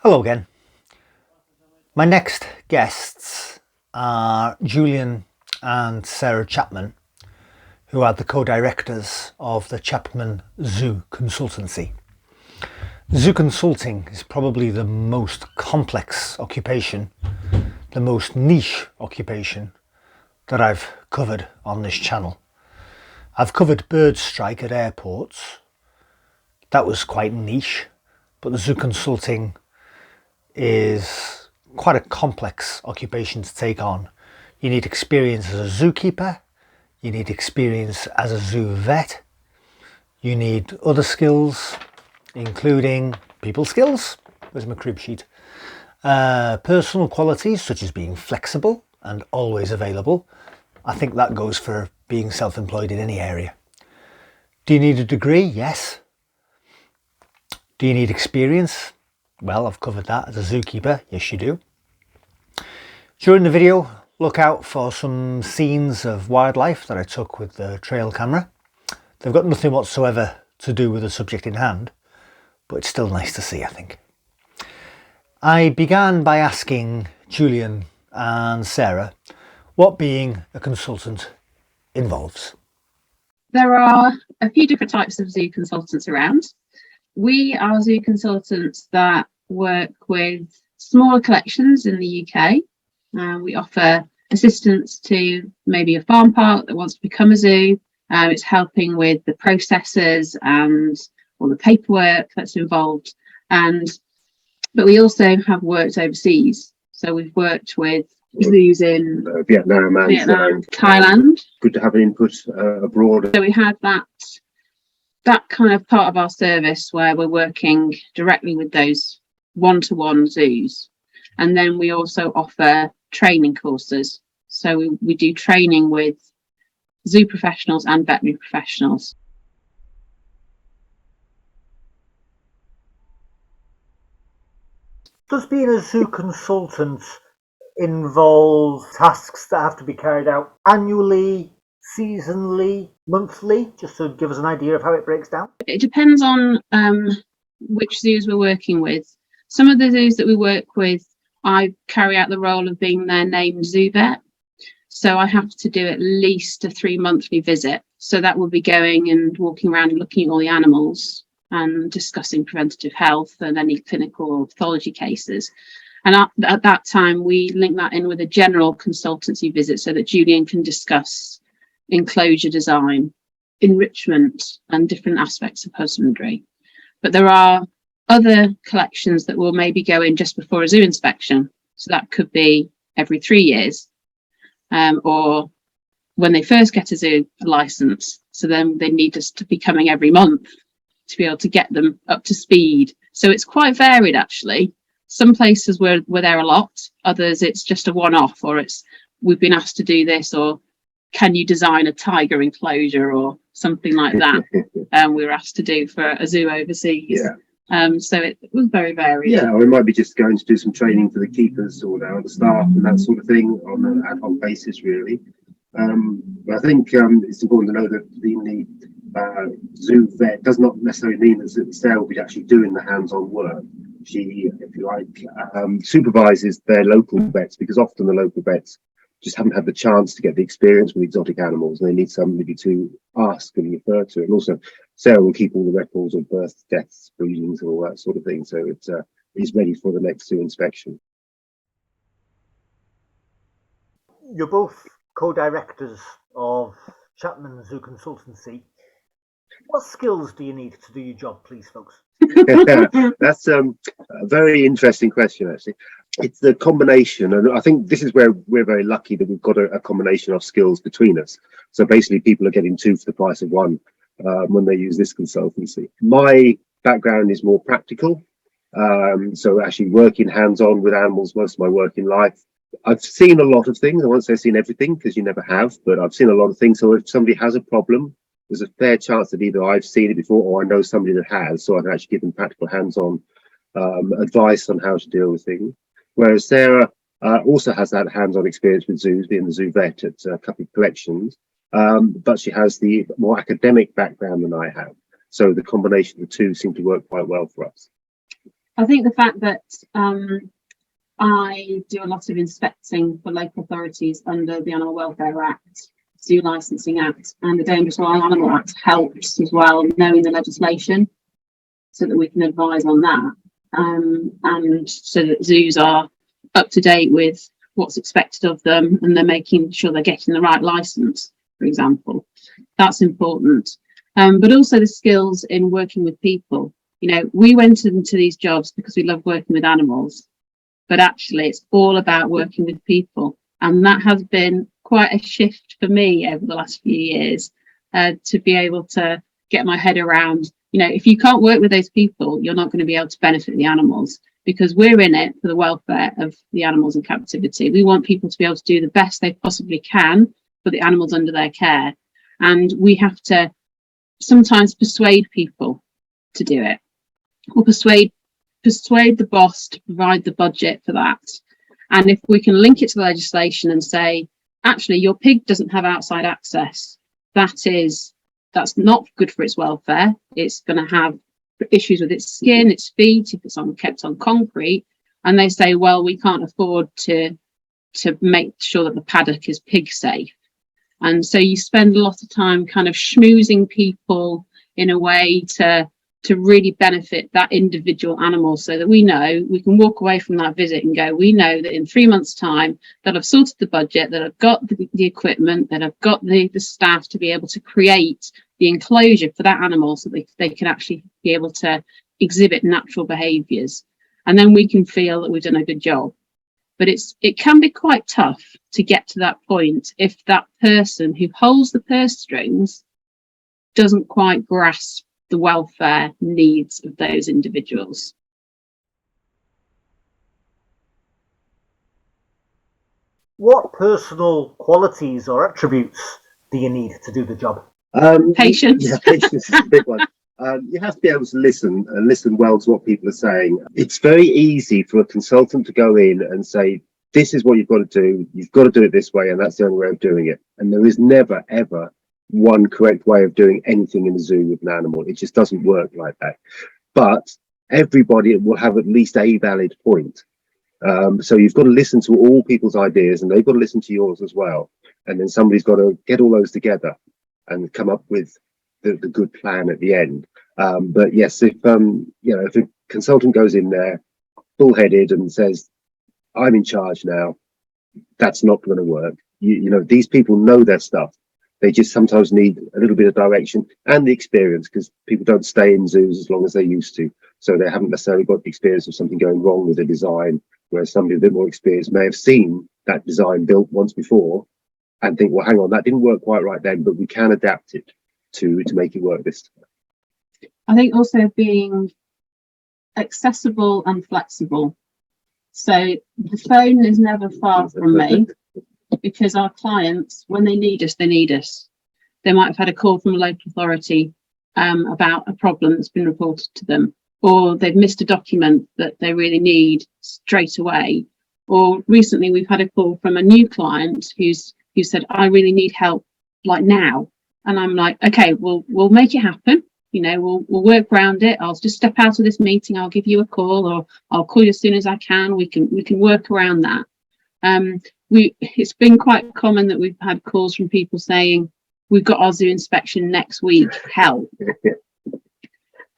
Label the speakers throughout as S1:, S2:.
S1: Hello again. My next guests are Julian and Sarah Chapman, who are the co-directors of the Chapman Zoo Consultancy. Zoo consulting is probably the most complex occupation, the most niche occupation that I've covered on this channel. I've covered bird strike at airports. That was quite niche, but the zoo consulting is quite a complex occupation to take on. You need experience as a zookeeper, you need experience as a zoo vet, you need other skills, including people skills, where's my crib sheet, personal qualities such as being flexible and always available. I think that goes for being self-employed in any area. Do you need a degree? Yes. Do you need experience? Well, I've covered that as a zookeeper. Yes, you do. During the video, look out for some scenes of wildlife that I took with the trail camera. They've got nothing whatsoever to do with the subject in hand, but it's still nice to see, I think. I began by asking Julian and Sarah what being a consultant involves.
S2: There are a few different types of zoo consultants around. We are zoo consultants that work with smaller collections in the UK. We offer assistance to maybe a farm park that wants to become a zoo. It's helping with the processes and all the paperwork that's involved. But we also have worked overseas. So we've worked with zoos in
S3: Vietnam and
S2: Thailand.
S3: Good to have an input abroad.
S2: So we had that kind of part of our service where we're working directly with those one-to-one zoos. And then we also offer training courses. So we do training with zoo professionals and veterinary professionals.
S1: Does being a zoo consultant involve tasks that have to be carried out annually, seasonally, monthly, just to give us an idea of how it breaks down?
S2: It depends on which zoos we're working with. Some of the zoos that we work with, I carry out the role of being their named zoo vet. So I have to do at least a 3-monthly visit. So that will be going and walking around and looking at all the animals and discussing preventative health and any clinical or pathology cases. And at that time, we link that in with a general consultancy visit so that Julian can discuss enclosure design, enrichment, and different aspects of husbandry. But there are other collections that will maybe go in just before a zoo inspection. So that could be every 3 years, or when they first get a zoo license. So then they need us to be coming every month to be able to get them up to speed. So it's quite varied, actually. Some places we're there a lot, others it's just a one-off, or it's we've been asked to do this, or can you design a tiger enclosure or something like that. We were asked to do for a zoo overseas. So it was very varied.
S3: Yeah, or it might be just going to do some training for the keepers or the staff and that sort of thing on an ad hoc basis, really. But I think it's important to know that being the zoo vet does not necessarily mean that Sarah will be actually doing the hands-on work. She, if you like, supervises their local vets, because often the local vets just haven't had the chance to get the experience with exotic animals, and they need somebody to ask and refer to. And also, Sarah will keep all the records of births, deaths, breedings, and all that sort of thing. So it's ready for the next zoo inspection.
S1: You're both co-directors of Chapman Zoo Consultancy. What skills do you need to do your job, please, folks?
S3: That's a very interesting question, actually. It's the combination, and I think this is where we're very lucky that we've got a combination of skills between us. So basically, people are getting 2 for the price of 1 when they use this consultancy. My background is more practical, so actually working hands-on with animals most of my working life. I've seen a lot of things. I won't say I've seen everything, because you never have, but I've seen a lot of things. So if somebody has a problem, there's a fair chance that either I've seen it before or I know somebody that has, so I can actually give them practical hands-on advice on how to deal with things. Whereas Sarah also has that hands-on experience with zoos, being the zoo vet at a couple of collections, but she has the more academic background than I have. So the combination of the two seemed to work quite well for us.
S2: I think the fact that I do a lot of inspecting for local authorities under the Animal Welfare Act, Zoo Licensing Act, and the Dangerous Wild Animal Act helps as well, knowing the legislation, so that we can advise on that, and so that zoos are up to date with what's expected of them, and they're making sure they're getting the right license, for example. That's important. But also the skills in working with people. You know, we went into these jobs because we love working with animals, but actually it's all about working with people. And that has been quite a shift for me over the last few years, to be able to get my head around, you know, if you can't work with those people, you're not going to be able to benefit the animals, because we're in it for the welfare of the animals in captivity. We want people to be able to do the best they possibly can for the animals under their care. And we have to sometimes persuade people to do it, or persuade the boss to provide the budget for that. And if we can link it to the legislation and say, actually, your pig doesn't have outside access, that's not good for its welfare. It's going to have issues with its skin, its feet, if it's kept on concrete. And they say, well, we can't afford to make sure that the paddock is pig safe. And so you spend a lot of time kind of schmoozing people in a way to really benefit that individual animal, so that we know we can walk away from that visit and go, we know that in 3 months' time that I've sorted the budget, that I've got the equipment, that I've got the staff to be able to create the enclosure for that animal, so they can actually be able to exhibit natural behaviours. And then we can feel that we've done a good job. But it can be quite tough to get to that point if that person who holds the purse strings doesn't quite grasp the welfare needs of those individuals.
S1: What personal qualities or attributes do you need to do the job?
S2: Patience.
S3: Yeah, patience is a big one. You have to be able to listen and listen well to what people are saying. It's very easy for a consultant to go in and say, this is what you've got to do. You've got to do it this way, and that's the only way of doing it. And there is never, ever one correct way of doing anything in the zoo with an animal. It just doesn't work like that. But everybody will have at least a valid point. So you've got to listen to all people's ideas, and they've got to listen to yours as well. And then somebody's got to get all those together and come up with the good plan at the end. But yes, if a consultant goes in there bullheaded and says, I'm in charge now, that's not going to work. You know, these people know their stuff. They just sometimes need a little bit of direction and the experience, because people don't stay in zoos as long as they used to. So they haven't necessarily got the experience of something going wrong with the design, whereas somebody a bit more experienced may have seen that design built once before and think, well, hang on, that didn't work quite right then, but we can adapt it to make it work this time.
S2: I think also being accessible and flexible. So the phone is never far from me, because our clients, when they need us, they need us. They might have had a call from a local authority about a problem that's been reported to them, or they've missed a document that they really need straight away. Or recently we've had a call from a new client who said, I really need help like now. And I'm like, okay, we'll make it happen. You know, we'll work around it. I'll just step out of this meeting. I'll give you a call, or I'll call you as soon as I can. We can work around that. It's been quite common that we've had calls from people saying, we've got our zoo inspection next week, help.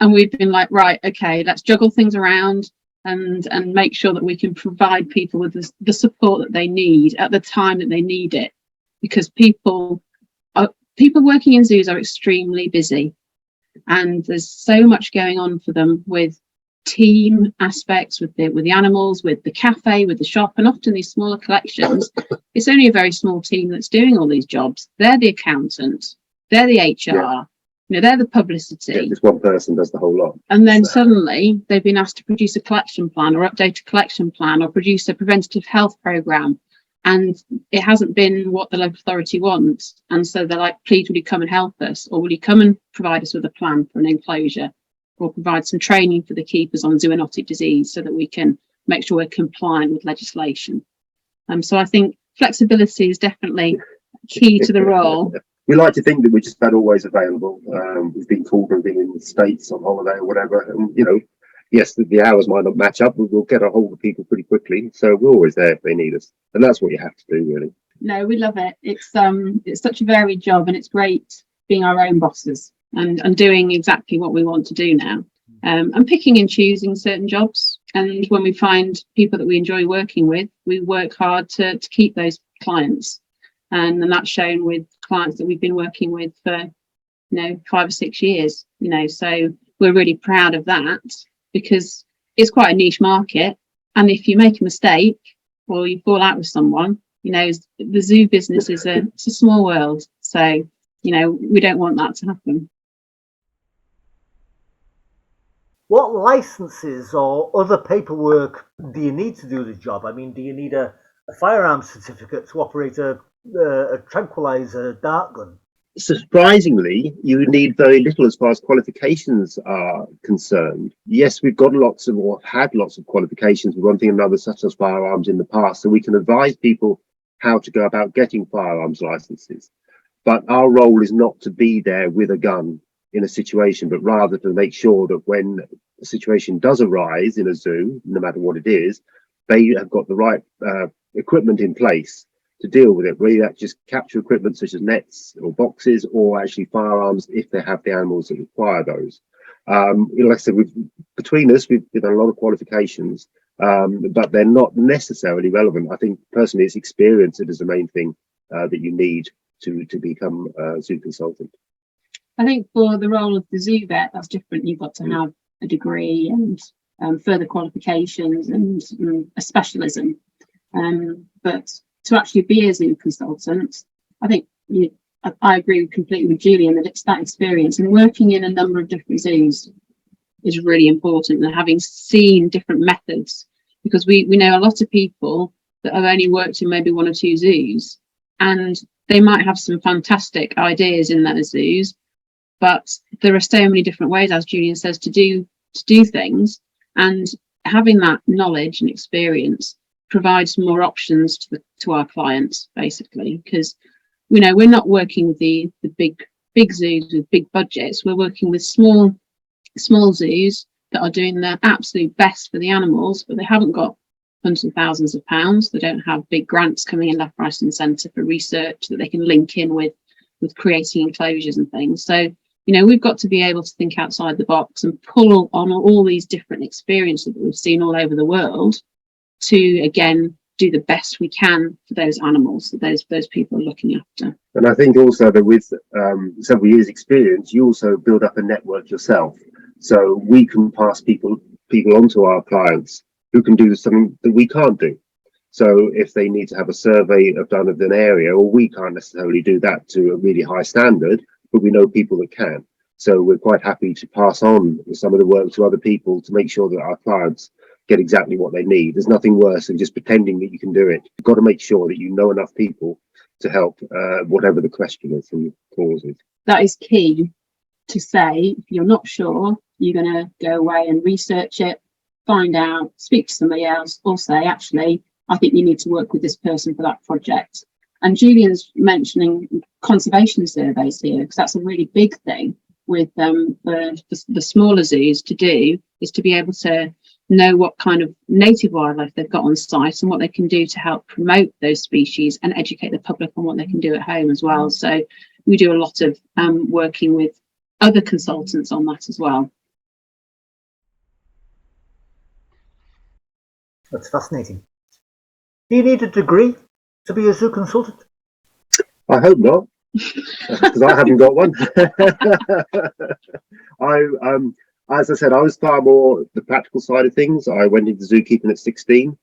S2: And we've been like, right, okay, let's juggle things around and make sure that we can provide people with the support that they need at the time that they need it. Because people working in zoos are extremely busy, and there's so much going on for them with team aspects, with the animals, with the cafe, with the shop, and often these smaller collections, it's only a very small team that's doing all these jobs. They're the accountant, they're the HR, you know, they're the publicity.
S3: Yeah, just one person does the whole lot.
S2: And then suddenly they've been asked to produce a collection plan, or update a collection plan, or produce a preventative health programme, and it hasn't been what the local authority wants. And so they're like, please, will you come and help us, or will you come and provide us with a plan for an enclosure, or provide some training for the keepers on zoonotic disease, so that we can make sure we're compliant with legislation. So I think flexibility is definitely key to the role.
S3: We like to think that we're just about always available. We've been called and been in the States on holiday or whatever, and you know, yes, the hours might not match up, but we'll get a hold of people pretty quickly. So we're always there if they need us, and that's what you have to do, really.
S2: No, we love it. It's such a varied job, and it's great being our own bosses and doing exactly what we want to do now. And picking and choosing certain jobs. And when we find people that we enjoy working with, we work hard to keep those clients. And that's shown with clients that we've been working with for 5 or 6 years. So we're really proud of that, because it's quite a niche market. And if you make a mistake or you fall out with someone, the zoo business is it's a small world. So, we don't want that to happen.
S1: What licenses or other paperwork do you need to do the job? I mean, do you need a firearms certificate to operate a tranquilizer dart gun?
S3: Surprisingly, you need very little as far as qualifications are concerned. Yes, we've got had lots of qualifications with one thing or another, such as firearms in the past, so we can advise people how to go about getting firearms licenses. But our role is not to be there with a gun in a situation, but rather to make sure that when a situation does arise in a zoo, no matter what it is, they have got the right equipment in place to deal with it, whether that's just capture equipment such as nets or boxes, or actually firearms if they have the animals that require those. Like I said, between us, we've done a lot of qualifications, but they're not necessarily relevant. I think personally, it's experience that is the main thing that you need to become a zoo consultant.
S2: I think for the role of the zoo vet, that's different. You've got to have a degree and further qualifications and a specialism. But to actually be a zoo consultant, I think I agree completely with Julian that it's that experience, and working in a number of different zoos is really important, and having seen different methods, because we know a lot of people that have only worked in maybe 1 or 2 zoos, and they might have some fantastic ideas in those zoos, but there are so many different ways, as Julian says, to do things, and having that knowledge and experience provides more options to our clients, basically, because we're not working with the big zoos with big budgets. We're working with small zoos that are doing their absolute best for the animals, but they haven't got hundreds of thousands of pounds. They don't have big grants coming in left, right and centre for research that they can link in with creating enclosures and things. So we've got to be able to think outside the box and pull on all these different experiences that we've seen all over the world to, again, do the best we can for those animals that those people are looking after.
S3: And I think also that with several years experience, you also build up a network yourself. So we can pass people on to our clients who can do something that we can't do. So if they need to have a survey done of an area, or we can't necessarily do that to a really high standard, but we know people that can. So we're quite happy to pass on some of the work to other people to make sure that our clients get exactly what they need. There's nothing worse than just pretending that you can do it. You've got to make sure that you know enough people to help whatever the question is and cause is.
S2: That is key to say. If you're not sure, you're going to go away and research it, find out, speak to somebody else, or say, actually, I think you need to work with this person for that project. And Julian's mentioning conservation surveys here, because that's a really big thing with the smaller zoos to do, is to be able to know what kind of native wildlife they've got on site and what they can do to help promote those species and educate the public on what they can do at home as well. So we do a lot of working with other consultants on that as well.
S1: That's fascinating. Do you need a degree to be a zoo consultant?
S3: I hope not, because I haven't got one. As I said, I was far more the practical side of things. I went into zookeeping at 16,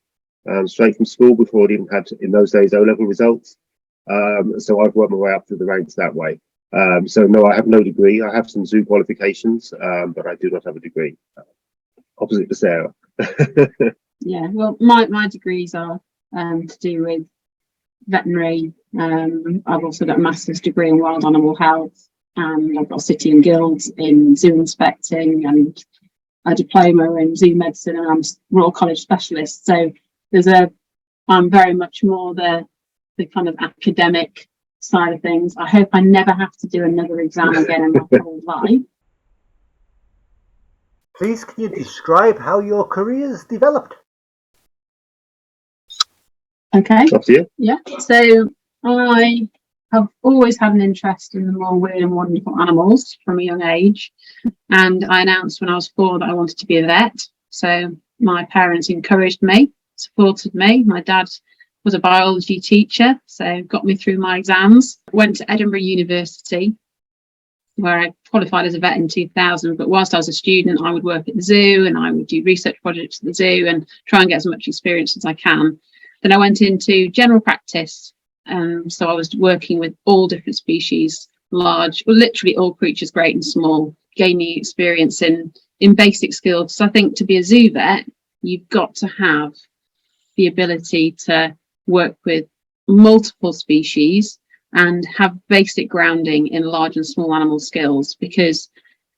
S3: straight from school before I'd even had, in those days, O-level results. So I've worked my way up through the ranks that way. So no, I have no degree. I have some zoo qualifications, but I do not have a degree. Opposite to Sarah.
S2: Yeah, well, my degrees are to do with veterinary. I've also got a master's degree in wild animal health, and I've got a city and guilds in zoo inspecting, and a diploma in zoo medicine, and I'm Royal College specialist. So I'm very much more the kind of academic side of things. I hope I never have to do another exam again in my whole life.
S1: Please, can you describe how your careers developed?
S2: Okay.
S3: Up to you.
S2: Yeah. So I have always had an interest in the more weird and wonderful animals from a young age. And I announced when I was 4 that I wanted to be a vet. So my parents encouraged me, supported me. My dad was a biology teacher, so got me through my exams. Went to Edinburgh University, where I qualified as a vet in 2000. But whilst I was a student, I would work at the zoo and I would do research projects at the zoo and try and get as much experience as I can. Then I went into general practice. So I was working with all different species, large, well, literally all creatures, great and small, gaining experience in basic skills. So I think to be a zoo vet, you've got to have the ability to work with multiple species and have basic grounding in large and small animal skills, because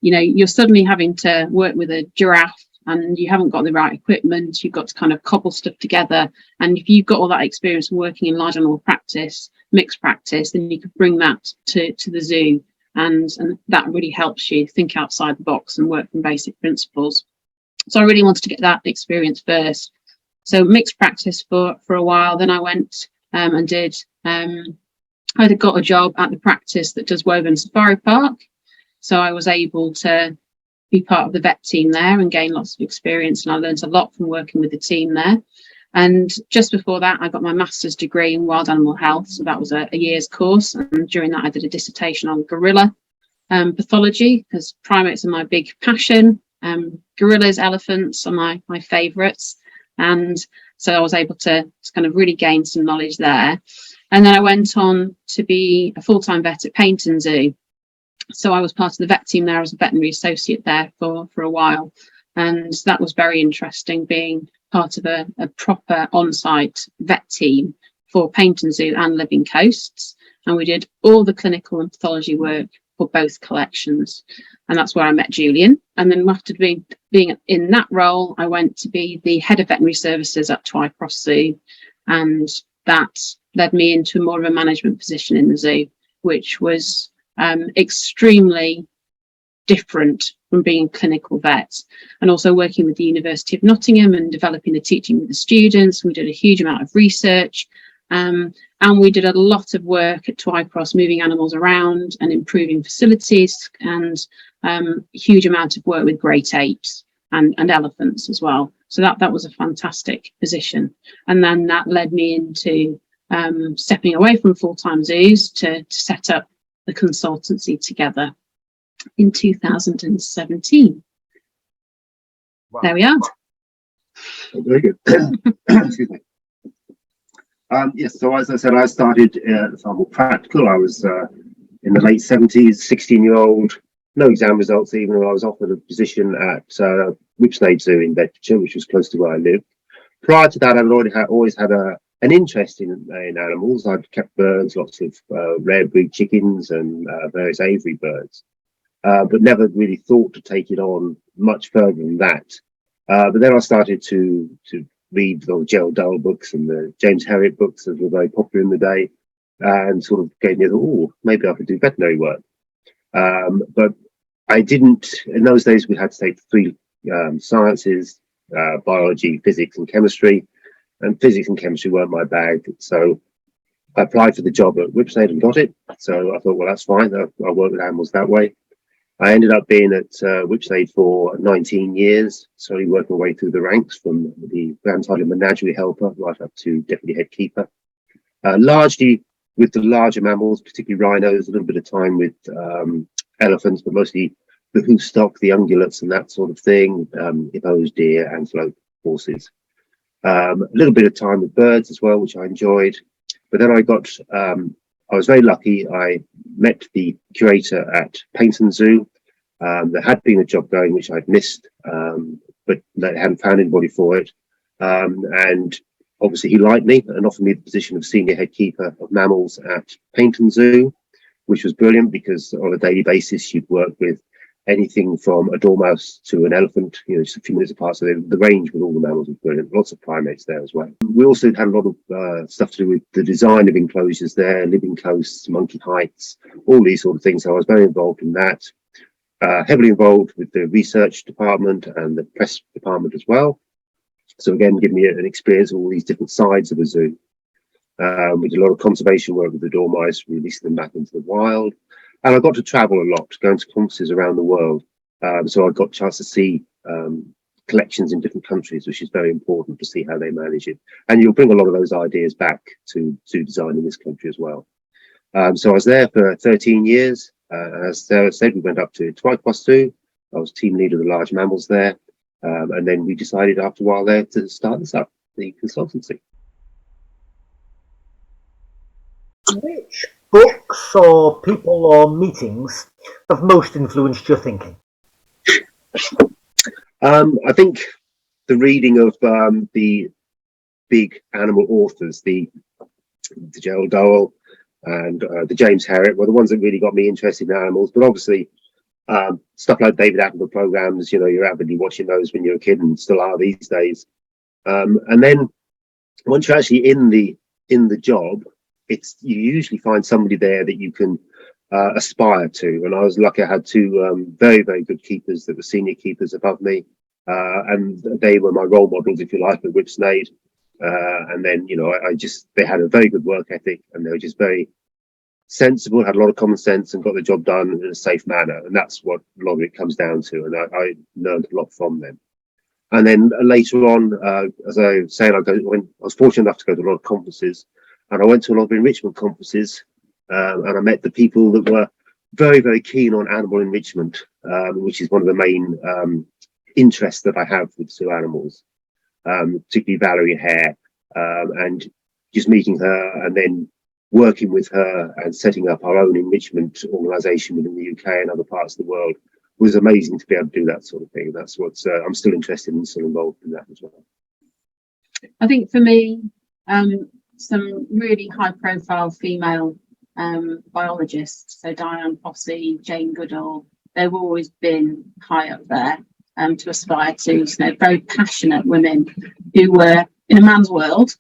S2: you're suddenly having to work with a giraffe and you haven't got the right equipment. You've got to kind of cobble stuff together, and if you've got all that experience working in large animal practice, mixed practice, then you could bring that to the zoo, and that really helps you think outside the box and work from basic principles. So I really wanted to get that experience first. So mixed practice for a while. Then I went and did I got a job at the practice that does Woburn Safari Park. So I was able to be part of the vet team there and gain lots of experience. And I learned a lot from working with the team there. And just before that, I got my master's degree in wild animal health. So that was a year's course. And during that, I did a dissertation on gorilla pathology, because primates are my big passion. Gorillas, elephants are my favourites. And so I was able to kind of really gain some knowledge there. And then I went on to be a full-time vet at Paignton Zoo. So I was part of the vet team there as a veterinary associate there for a while. And that was very interesting, being part of a proper on-site vet team for Paignton Zoo and Living Coasts. And we did all the clinical and pathology work for both collections. And that's where I met Julian. And then after being in that role, I went to be the head of veterinary services at Twycross Zoo. And that led me into more of a management position in the zoo, which was extremely different from being a clinical vet, and also working with the University of Nottingham and developing the teaching with the students. We did a huge amount of research, and we did a lot of work at Twycross, moving animals around and improving facilities, and a huge amount of work with great apes and elephants as well. So that was a fantastic position. And then that led me into stepping away from full-time zoos to set up the consultancy together in 2017. Wow. There we are.
S3: Very good. Excuse me. Yes, so as I said, I started far more practical. I was in the late 70s, 16-year-old, no exam results, even though I was offered a position at Whipsnade Zoo in Bedfordshire, which was close to where I lived. Prior to that, I'd always had an interest in animals. I'd kept birds, lots of rare breed chickens and various aviary birds, but never really thought to take it on much further than that. But then I started to read the Gerald Dull books and the James Herriot books that were very popular in the day, and sort of gave me maybe I could do veterinary work. But I didn't. In those days, we had to take 3 sciences: biology, physics, and chemistry. And physics and chemistry weren't my bag, so I applied for the job at Whipsnade and got it. So I thought, well, that's fine. I'll work with animals that way. I ended up being at Whipsnade for 19 years, slowly working my way through the ranks from the Untitled menagerie helper right up to deputy head keeper. Largely with the larger mammals, particularly rhinos, a little bit of time with elephants, but mostly the hoofstock, the ungulates and that sort of thing, hippos, deer, antelope, horses. A little bit of time with birds as well, which I enjoyed. But then I was very lucky. I met the curator at Paignton Zoo. There had been a job going, which I'd missed, but they hadn't found anybody for it. And obviously he liked me and offered me the position of senior head keeper of mammals at Paignton Zoo, which was brilliant because on a daily basis, you'd work with anything from a dormouse to an elephant, just a few minutes apart. So the range with all the mammals was brilliant. Lots of primates there as well. We also had a lot of stuff to do with the design of enclosures there, living coasts, monkey heights, all these sort of things. So I was very involved in that. heavily involved with the research department and the press department as well. So again, give me an experience of all these different sides of the zoo. We did a lot of conservation work with the dormice, releasing them back into the wild. And I got to travel a lot, going to conferences around the world. So I got a chance to see collections in different countries, which is very important to see how they manage it. And you'll bring a lot of those ideas back to zoo design in this country as well. So I was there for 13 years. As Sarah said, we went up to Twycross Zoo. I was team leader of the large mammals there. And then we decided after a while there to start this up, the consultancy.
S1: Which books or people or meetings have most influenced your thinking?
S3: I think the reading of the big animal authors, the Gerald Dowell and the James Herriot, were the ones that really got me interested in animals. But obviously, stuff like David Attenborough programs, you're avidly watching those when you're a kid and still are these days. And then once you're actually in the job, you usually find somebody there that you can aspire to. And I was lucky; I had two very, very good keepers that were senior keepers above me, and they were my role models, if you like, at Whipsnade. And then, they had a very good work ethic, and they were just very sensible, had a lot of common sense, and got the job done in a safe manner. And that's what a lot of it comes down to. And I learned a lot from them. And then later on, as I was saying, I was fortunate enough to go to a lot of conferences. And I went to a lot of enrichment conferences, and I met the people that were very, very keen on animal enrichment, which is one of the main interests that I have with zoo animals, particularly Valerie Hare, and just meeting her and then working with her and setting up our own enrichment organisation within the UK and other parts of the world was amazing to be able to do that sort of thing. That's what I'm still interested in, still involved in that as well.
S2: I think for me, some really high-profile female biologists, so Diane Fossey, Jane Goodall, they've always been high up there to aspire to. So very passionate women who were in a man's world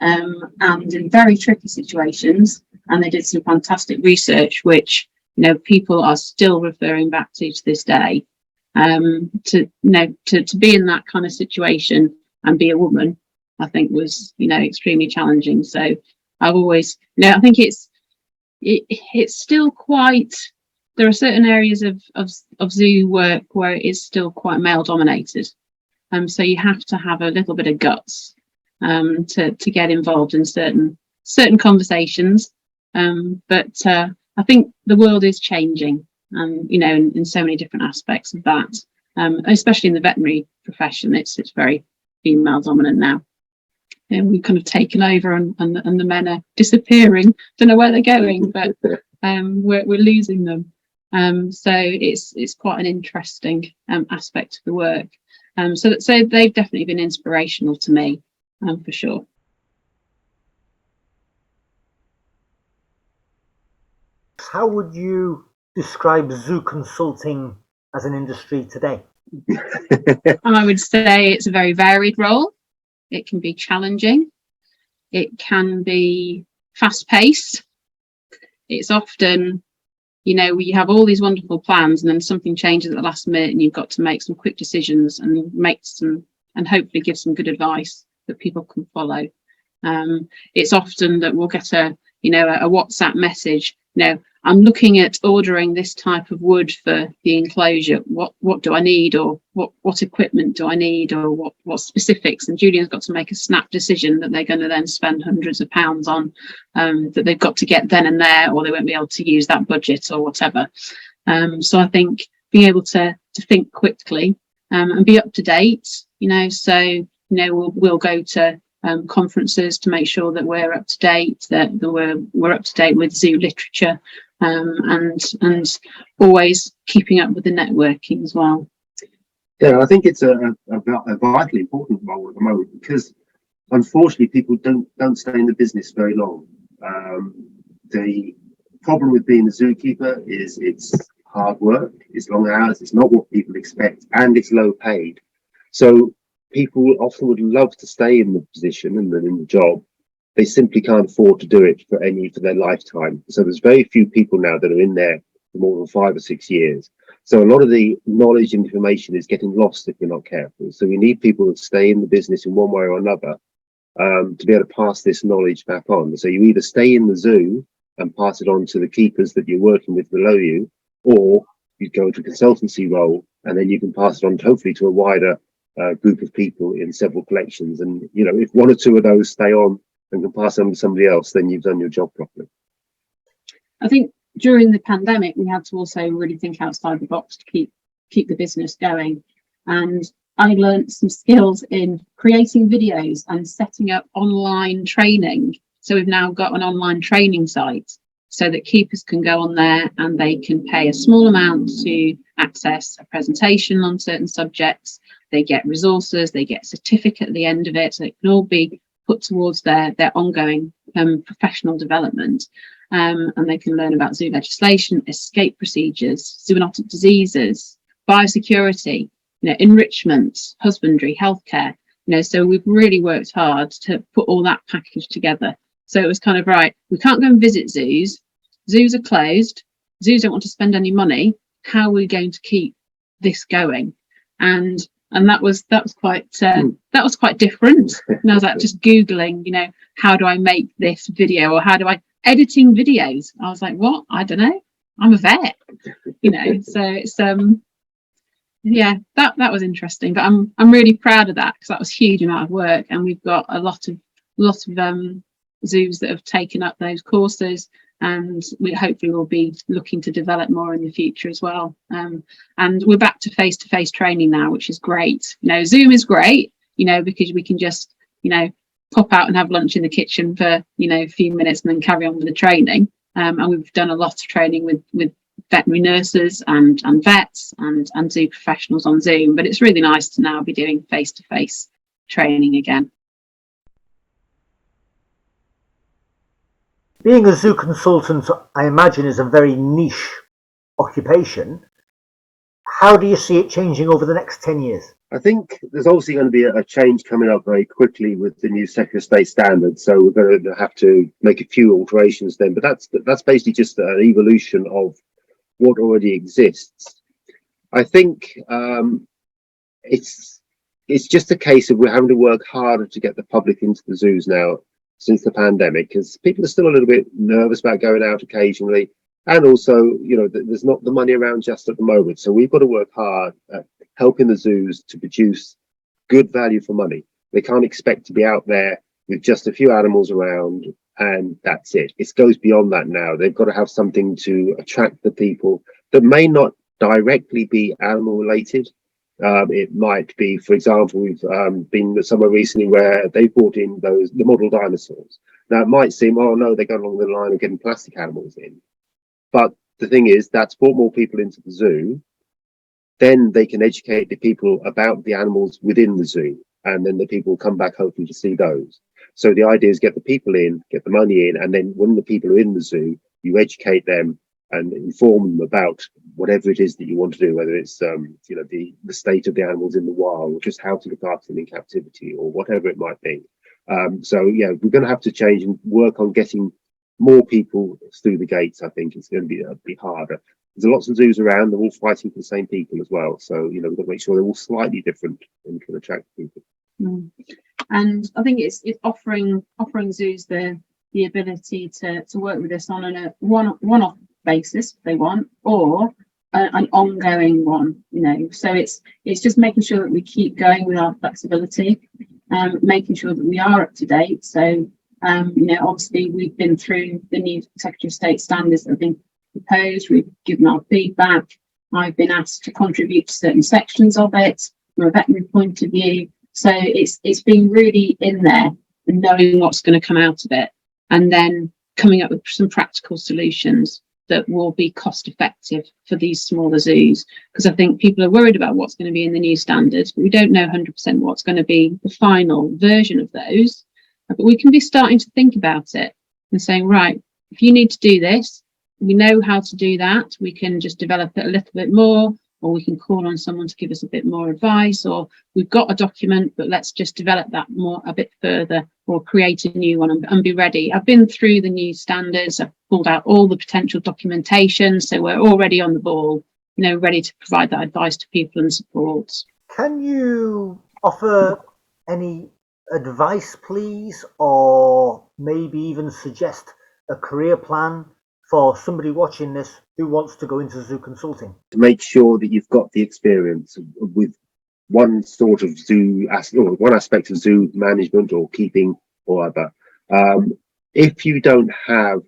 S2: and in very tricky situations, and they did some fantastic research, which people are still referring back to this day. To be in that kind of situation and be a woman, I think was extremely challenging. So I've always I think it's still quite, there are certain areas of zoo work where it is still quite male dominated, so you have to have a little bit of guts to get involved in certain conversations, but I think the world is changing, in so many different aspects of that, especially in the veterinary profession. It's very female dominant now. And we've kind of taken over, and the men are disappearing. Don't know where they're going, but we're losing them. So it's quite an interesting aspect of the work. So they've definitely been inspirational to me, for sure.
S1: How would you describe zoo consulting as an industry today?
S2: I would say it's a very varied role. It can be challenging. It can be fast-paced. It's often, you have all these wonderful plans, and then something changes at the last minute, and you've got to make some quick decisions and and hopefully give some good advice that people can follow. It's often that we'll get a WhatsApp message. I'm looking at ordering this type of wood for the enclosure. What do I need, or what equipment do I need, or what specifics? And Julian's got to make a snap decision that they're going to then spend hundreds of pounds on, that they've got to get then and there, or they won't be able to use that budget or whatever. So I think being able to think quickly and be up to date. So we'll go to conferences to make sure that we're up to date, that we're up to date with zoo literature, and always keeping up with the networking as well.
S3: Yeah, I think it's a vitally important role at the moment, because unfortunately people don't stay in the business very long. The problem with being a zookeeper is it's hard work, it's long hours, it's not what people expect, and it's low paid. So people often would love to stay in the position and then in the job. They simply can't afford to do it for their lifetime. So there's very few people now that are in there for more than 5 or 6 years. So a lot of the knowledge and information is getting lost if you're not careful. So we need people that stay in the business in one way or another to be able to pass this knowledge back on. So you either stay in the zoo and pass it on to the keepers that you're working with below you, or you go into a consultancy role and then you can pass it on hopefully to a wider group of people in several collections. And, you know, if one or two of those stay on and can pass on to somebody else, then you've done your job properly.
S2: I think during the pandemic, we had to also really think outside the box to keep the business going. And I learned some skills in creating videos and setting up online training. So we've now got an online training site so that keepers can go on there and they can pay a small amount to access a presentation on certain subjects. They get resources, they get a certificate at the end of it, so it can all be put towards their ongoing professional development. And they can learn about zoo legislation, escape procedures, zoonotic diseases, biosecurity, enrichment, husbandry, healthcare. So we've really worked hard to put all that package together. So it was kind of, right, we can't go and visit zoos. Zoos are closed. Zoos don't want to spend any money. How are we going to keep this going? And that was quite different. And I was like just Googling, how do I make this video, or how do I editing videos? I was like, what? I don't know. I'm a vet, So it's yeah, that was interesting. But I'm really proud of that, because that was a huge amount of work, and we've got a lot of zoos that have taken up those courses, and we hopefully will be looking to develop more in the future as well. And we're back to face-to-face training now, which is great. Zoom is great, because we can just pop out and have lunch in the kitchen for a few minutes and then carry on with the training. And we've done a lot of training with veterinary nurses and vets and zoo professionals on Zoom, but it's really nice to now be doing face-to-face training again.
S1: Being a zoo consultant, I imagine, is a very niche occupation. How do you see it changing over the next 10 years?
S3: I think there's obviously going to be a change coming up very quickly with the new Secretary of State standards. So we're going to have to make a few alterations then. But that's basically just an evolution of what already exists. I think it's just a case of we're having to work harder to get the public into the zoos now since the pandemic, because people are still a little bit nervous about going out occasionally. And also, there's not the money around just at the moment. So we've got to work hard at helping the zoos to produce good value for money. They can't expect to be out there with just a few animals around and that's it. It goes beyond that now. They've got to have something to attract the people that may not directly be animal related. It might be, for example, we've been somewhere recently where they brought in the model dinosaurs. Now it might seem, oh no, they go along the line of getting plastic animals in. But the thing is, that's brought more people into the zoo. Then they can educate the people about the animals within the zoo. And then the people will come back hopefully to see those. So the idea is get the people in, get the money in. And then when the people are in the zoo, you educate them and inform them about whatever it is that you want to do, whether it's, the state of the animals in the wild, or just how to look after them in captivity, or whatever it might be. So, yeah, we're going to have to change and work on getting more people through the gates. I think it's going to be harder. There's lots of zoos around. They're all fighting for the same people as well. So, we've got to make sure they're all slightly different and can attract people.
S2: And I think it's offering zoos the ability to work with us on a one-off basis if they want, or an ongoing one. So it's just making sure that we keep going with our flexibility, making sure that we are up to date. So obviously we've been through the new Secretary of State standards that have been proposed. We've given our feedback. I've been asked to contribute to certain sections of it from a veterinary point of view. So it's been really in there and knowing what's going to come out of it, and then coming up with some practical solutions that will be cost effective for these smaller zoos. Because I think people are worried about what's going to be in the new standards, but we don't know 100% what's going to be the final version of those. But we can be starting to think about it and saying, right, if you need to do this, we know how to do that. We can just develop it a little bit more, or we can call on someone to give us a bit more advice, or we've got a document, but let's just develop that a bit further, or create a new one and be ready. I've been through the new standards. I've pulled out all the potential documentation. So we're already on the ball, ready to provide that advice to people and support.
S1: Can you offer any advice, please, or maybe even suggest a career plan for somebody watching this who wants to go into zoo consulting?
S3: To make sure that you've got the experience with one sort of zoo, or one aspect of zoo management or keeping or other. If you don't have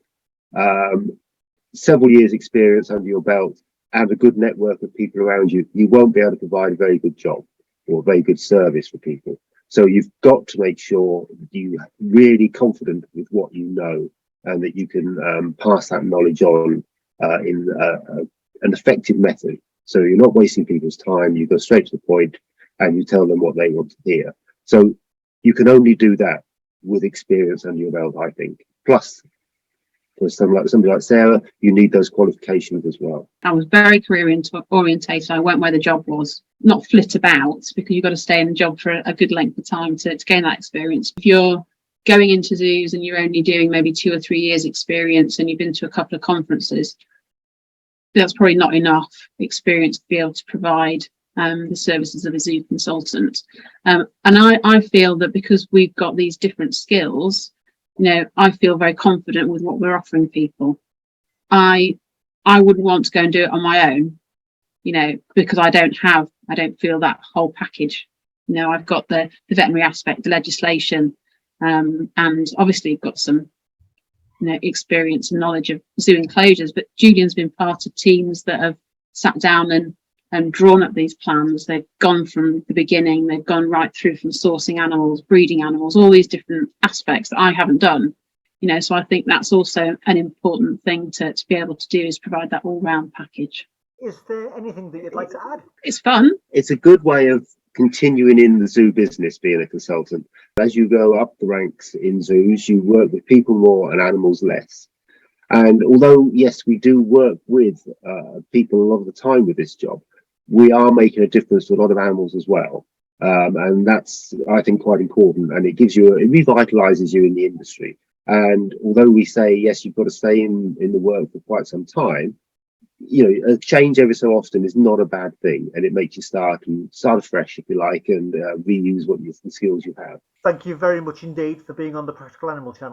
S3: several years experience under your belt and a good network of people around you, you won't be able to provide a very good job or a very good service for people. So you've got to make sure that you're really confident with what you know and that you can pass that knowledge on in an effective method. So you're not wasting people's time, you go straight to the point and you tell them what they want to hear. So you can only do that with experience under your belt, I think. Plus, for somebody like Sarah, you need those qualifications as well.
S2: I was very career orientated. I went where the job was, not flit about, because you've got to stay in the job for a good length of time to gain that experience. If you're going into zoos and you're only doing maybe 2 or 3 years experience and you've been to a couple of conferences, that's probably not enough experience to be able to provide the services of a zoo consultant. And I feel that because we've got these different skills, I feel very confident with what we're offering people. I wouldn't want to go and do it on my own, because I don't feel that whole package. I've got the veterinary aspect, the legislation, and obviously got some experience and knowledge of zoo enclosures, but Julian's been part of teams that have sat down and drawn up these plans. They've gone from the beginning, they've gone right through from sourcing animals, breeding animals, all these different aspects that I haven't done. So I think that's also an important thing to be able to do, is provide that all-round package.
S1: Is there anything that you'd like to add?
S2: It's fun.
S3: It's a good way of continuing in the zoo business, being a consultant. As you go up the ranks in zoos, you work with people more and animals less. And although, yes, we do work with people a lot of the time with this job, we are making a difference to a lot of animals as well. And that's, I think, quite important. And it revitalizes you in the industry. And although we say, yes, you've got to stay in the work for quite some time, a change every so often is not a bad thing. And it makes you start afresh, if you like, and reuse the skills you have.
S1: Thank you very much indeed for being on the Practical Animal Channel.